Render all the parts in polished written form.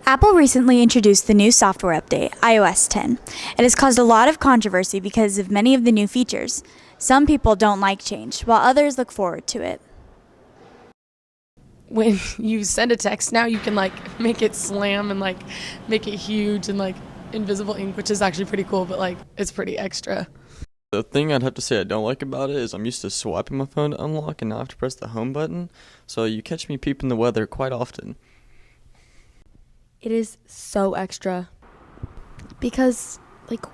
Apple recently introduced the new software update, iOS 10. It has caused a lot of controversy because of many of the new features. Some people don't like change, while others look forward to it. When you send a text now, you can make it slam and make it huge and invisible ink, which is actually pretty cool, but it's pretty extra. The thing I'd have to say I don't like about it is I'm used to swiping my phone to unlock and now I have to press the home button, so you catch me peeping the weather quite often. It is so extra. Because,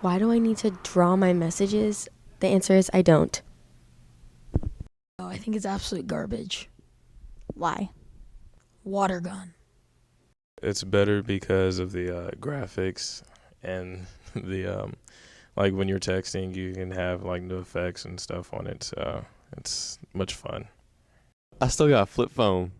why do I need to draw my messages? The answer is I don't. Oh, I think it's absolute garbage. Why? Water gun. It's better because of the graphics and the when you're texting, you can have new effects and stuff on it. So it's much fun. I still got a flip phone.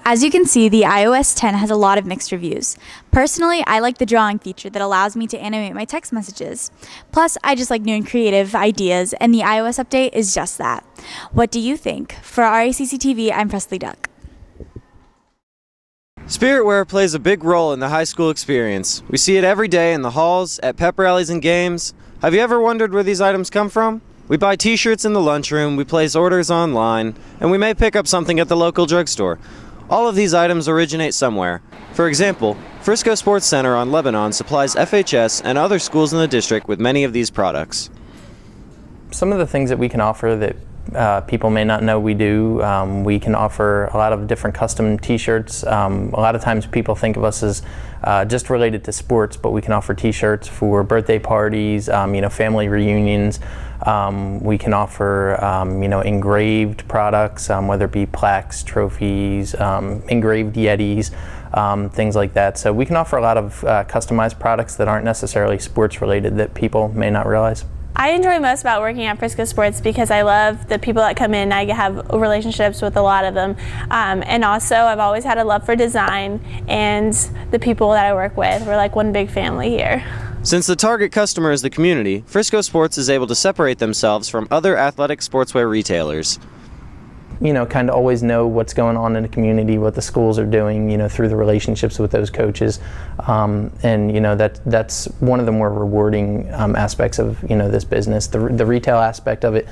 As you can see, the iOS 10 has a lot of mixed reviews. Personally, I like the drawing feature that allows me to animate my text messages. Plus, I just like new and creative ideas, and the iOS update is just that. What do you think? For Racc Tv, I'm Presley Duck. Spiritwear plays a big role in the high school experience. We see it every day in the halls, at pep rallies and games. Have you ever wondered where these items come from? We buy t-shirts in the lunchroom, we place orders online, and we may pick up something at the local drugstore. All of these items originate somewhere. For example, Frisco Sports Center on Lebanon supplies FHS and other schools in the district with many of these products. Some of the things that we can offer that people may not know we do, we can offer a lot of different custom t-shirts. A lot of times people think of us as just related to sports, but we can offer t-shirts for birthday parties, family reunions. We can offer engraved products, whether it be plaques, trophies, engraved Yetis, things like that. So we can offer a lot of customized products that aren't necessarily sports related that people may not realize. I enjoy most about working at Frisco Sports because I love the people that come in. I have relationships with a lot of them. And also I've always had a love for design, and the people that I work with, we're like one big family here. Since the target customer is the community, Frisco Sports is able to separate themselves from other athletic sportswear retailers. Kind of always know what's going on in the community, what the schools are doing, through the relationships with those coaches. That's one of the more rewarding aspects of, this business. The retail aspect of it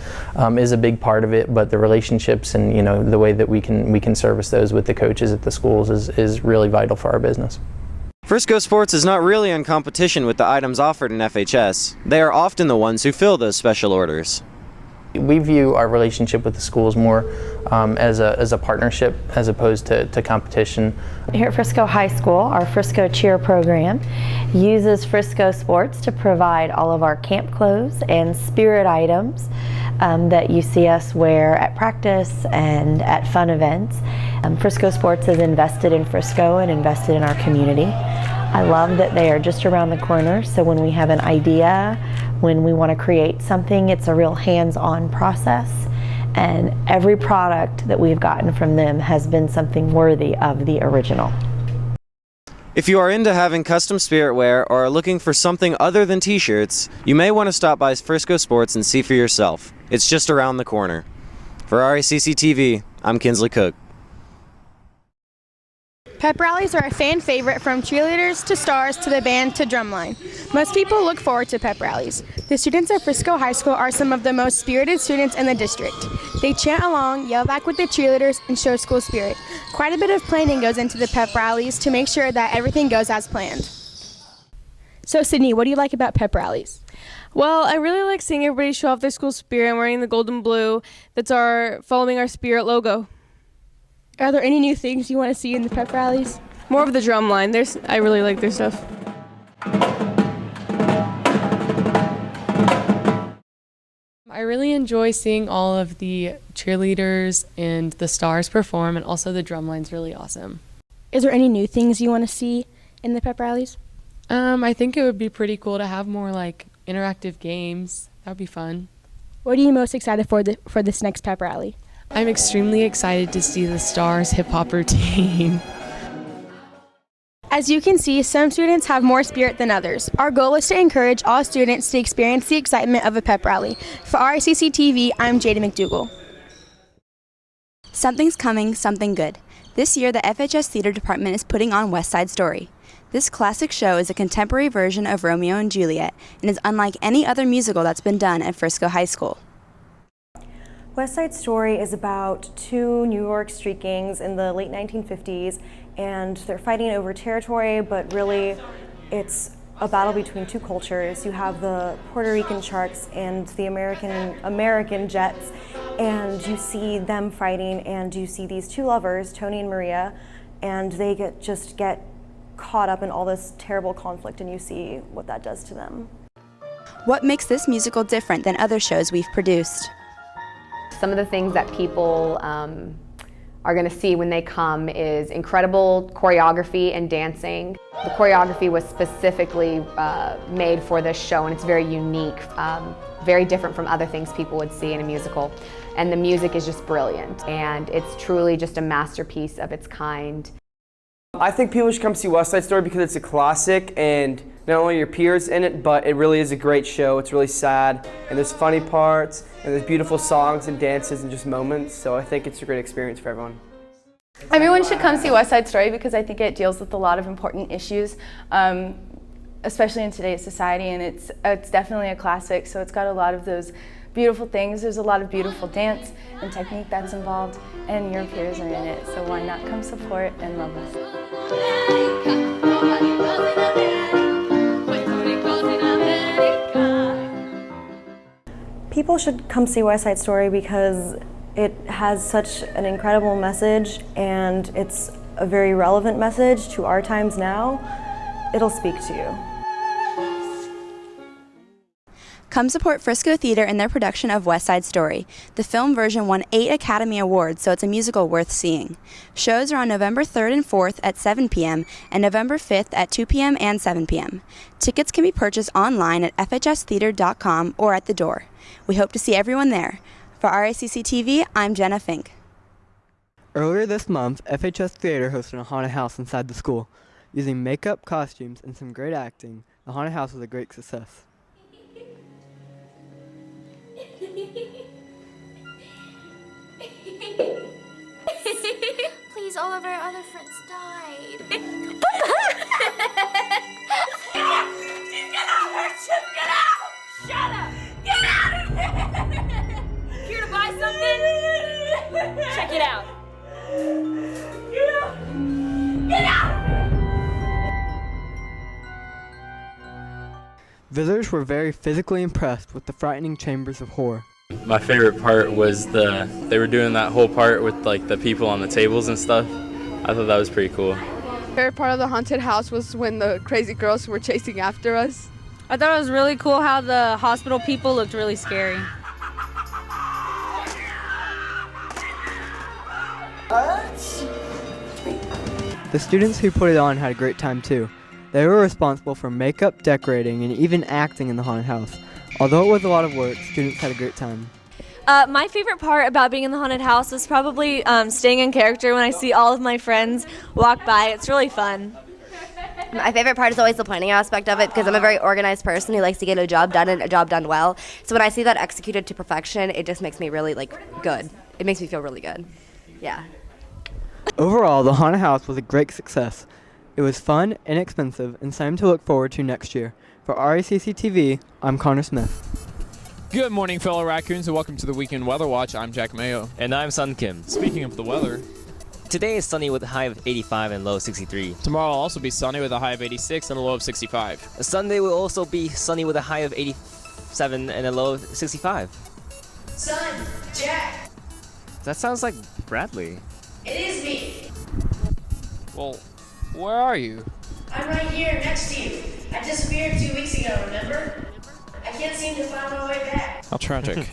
is a big part of it, but the relationships and, the way that we can service those with the coaches at the schools is really vital for our business. Frisco Sports is not really in competition with the items offered in FHS. They are often the ones who fill those special orders. We view our relationship with the schools more as a partnership as opposed to competition. Here at Frisco High School, our Frisco Cheer program uses Frisco Sports to provide all of our camp clothes and spirit items that you see us wear at practice and at fun events. Frisco Sports has invested in Frisco and invested in our community. I love that they are just around the corner, so when we have an idea, when we want to create something, it's a real hands-on process, and every product that we've gotten from them has been something worthy of the original. If you are into having custom spiritwear or are looking for something other than t-shirts, you may want to stop by Frisco Sports and see for yourself. It's just around the corner. For Racc TV, I'm Kinsley Cook. Pep rallies are a fan favorite, from cheerleaders to stars to the band to drumline. Most people look forward to pep rallies. The students at Frisco High School are some of the most spirited students in the district. They chant along, yell back with the cheerleaders, and show school spirit. Quite a bit of planning goes into the pep rallies to make sure that everything goes as planned. So Sydney, what do you like about pep rallies? Well, I really like seeing everybody show off their school spirit and wearing the gold and blue. That's following our spirit logo. Are there any new things you want to see in the pep rallies? More of the drum line. I really like their stuff. I really enjoy seeing all of the cheerleaders and the stars perform, and also the drumline's really awesome. Is there any new things you want to see in the pep rallies? I think it would be pretty cool to have more like interactive games. That would be fun. What are you most excited for this next pep rally? I'm extremely excited to see the stars hip hop routine. As you can see, some students have more spirit than others. Our goal is to encourage all students to experience the excitement of a pep rally. For Racc TV, I'm Jada McDougall. Something's coming, something good. This year, the FHS Theater Department is putting on West Side Story. This classic show is a contemporary version of Romeo and Juliet and is unlike any other musical that's been done at Frisco High School. West Side Story is about two New York street gangs in the late 1950s, and they're fighting over territory, but really it's a battle between two cultures. You have the Puerto Rican Sharks and the American Jets, and you see them fighting, and you see these two lovers, Tony and Maria, and they get caught up in all this terrible conflict, and you see what that does to them. What makes this musical different than other shows we've produced? Some of the things that people are going to see when they come is incredible choreography and dancing. The choreography was specifically made for this show, and it's very unique, very different from other things people would see in a musical. And the music is just brilliant, and it's truly just a masterpiece of its kind. I think people should come see West Side Story because it's a classic, and not only your peers in it, but it really is a great show. It's really sad, and there's funny parts, and there's beautiful songs and dances and just moments, so I think it's a great experience for everyone. Everyone should come see West Side Story because I think it deals with a lot of important issues, especially in today's society, and it's definitely a classic, so it's got a lot of those beautiful things. There's a lot of beautiful dance and technique that's involved, and your peers are in it, so why not come support and love us. People should come see West Side Story because it has such an incredible message, and it's a very relevant message to our times now. It'll speak to you. Come support Frisco Theater in their production of West Side Story. The film version won 8 Academy Awards, so it's a musical worth seeing. Shows are on November 3rd and 4th at 7 p.m. and November 5th at 2 p.m. and 7 p.m. Tickets can be purchased online at fhstheater.com or at the door. We hope to see everyone there. For Racc TV, I'm Jenna Fink. Earlier this month, FHS Theater hosted a haunted house inside the school. Using makeup, costumes, and some great acting, the haunted house was a great success. Please, all of our other friends died. She's get out! Shut up! Get out of here! Here to buy something? Check it out. Get out! Get out! Visitors were very physically impressed with the frightening chambers of horror. My favorite part was they were doing that whole part with like the people on the tables and stuff. I thought that was pretty cool. Favorite part of the haunted house was when the crazy girls were chasing after us. I thought it was really cool how the hospital people looked really scary. The students who put it on had a great time too. They were responsible for makeup, decorating, and even acting in the haunted house. Although it was a lot of work, students had a great time. My favorite part about being in the haunted house is probably staying in character when I see all of my friends walk by. It's really fun. My favorite part is always the planning aspect of it because I'm a very organized person who likes to get a job done and a job done well. So when I see that executed to perfection, it just makes me really good. It makes me feel really good. Yeah. Overall, the haunted house was a great success. It was fun, inexpensive, and something to look forward to next year. For Racc TV, I'm Connor Smith. Good morning, fellow raccoons, and welcome to the Weekend Weather Watch. I'm Jack Mayo. And I'm Sun Kim. Speaking of the weather, today is sunny with a high of 85 and low of 63. Tomorrow will also be sunny with a high of 86 and a low of 65. Sunday will also be sunny with a high of 87 and a low of 65. Son, Jack. That sounds like Bradley. It is me. Well, where are you? I'm right here next to you. I disappeared 2 weeks ago, remember? I can't seem to find my way back. How tragic.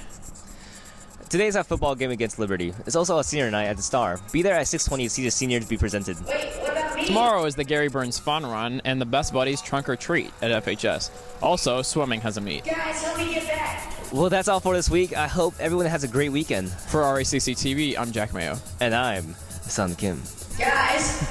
Today's our football game against Liberty. It's also a senior night at the Star. Be there at 6:20 to see the seniors be presented. Tomorrow is the Gary Burns Fun Run and the Best Buddies Trunk or Treat at FHS. Also, swimming has a meet. Guys, help me get back. Well, that's all for this week. I hope everyone has a great weekend. For Racc TV, I'm Jack Mayo. And I'm Sun Kim. Guys.